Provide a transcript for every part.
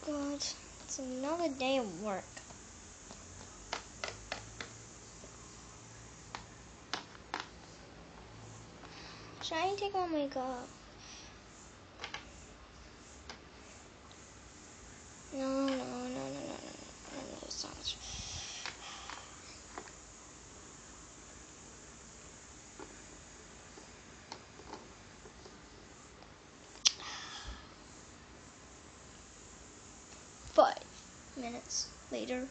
God, it's another day of work. Should I take my makeup? No, it's not. Five minutes later.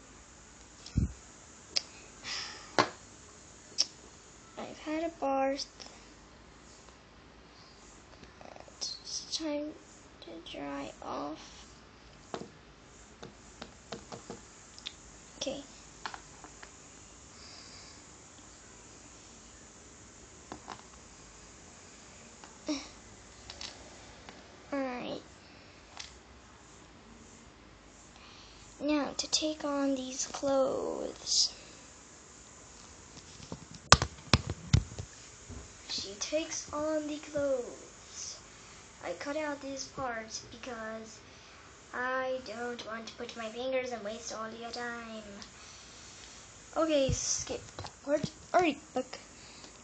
I've had a bath. It's time to dry off. Okay. Alright. Now to take on these clothes. She takes on the clothes. I cut out these parts because I don't want to put my fingers and waste all your time. Okay, skip that part. Alright, look.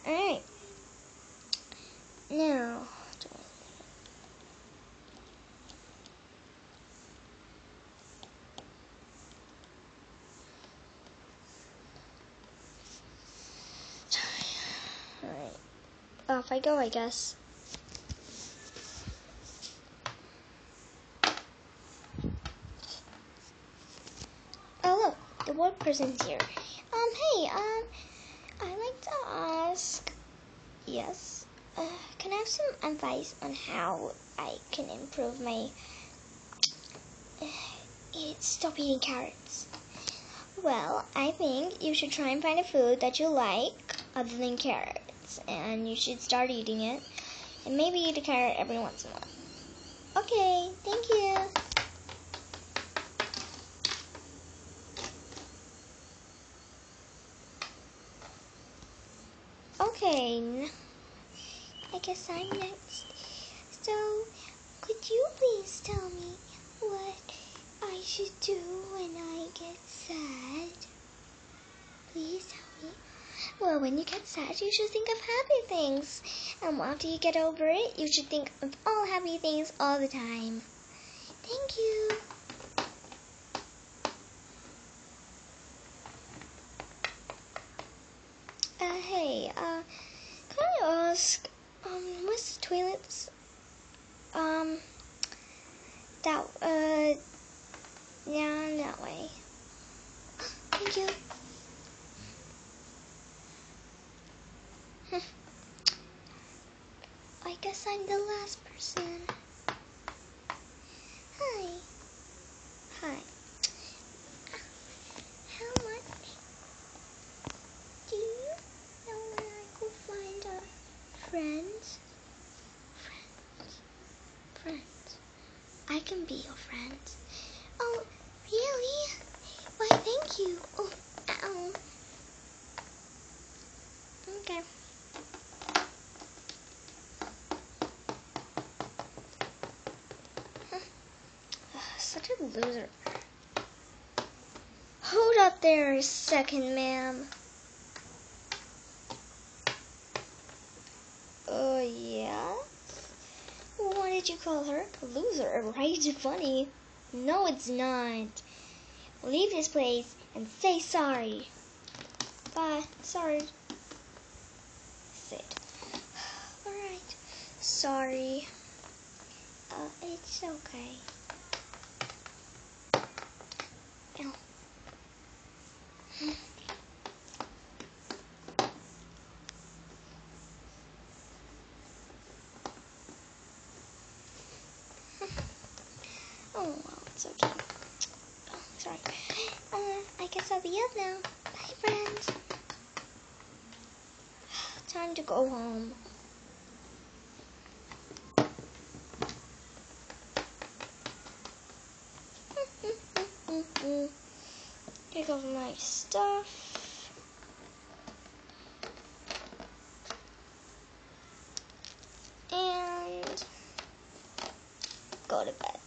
Alright. Now. Alright. Off I go, I guess. Oh, look. The one person's here. Hey, I'd like to ask. Yes. Can I have some advice on how I can improve my stop eating carrots? Well, I think you should try and find a food that you like other than carrots, and you should start eating it, and maybe eat a carrot every once in a while. Okay, thank you. Okay, I guess I'm next. So, could you please tell me what I should do when I get sad? Please tell me. Well, when you get sad, you should think of happy things. And after you get over it, you should think of all happy things all the time. Thank you. Hey, can I ask, what's the toilets? Yeah, that way. Thank you. I guess I'm the last person. Hi. Hi. How much do you know where I could find a friend? Friends. I can be your friend. Oh, really? Why, thank you. Oh, ow. Okay. Such a loser. Hold up there a second, ma'am. Yeah? What did you call her? A loser, right? Funny. No, it's not. Leave this place and say sorry. Bye. Sorry. Sit. Alright. Sorry. It's okay. Ow. Oh, well, it's okay. Oh, sorry. I guess I'll be up now. Bye, friends. Time to go home. Take off my stuff. And go to bed.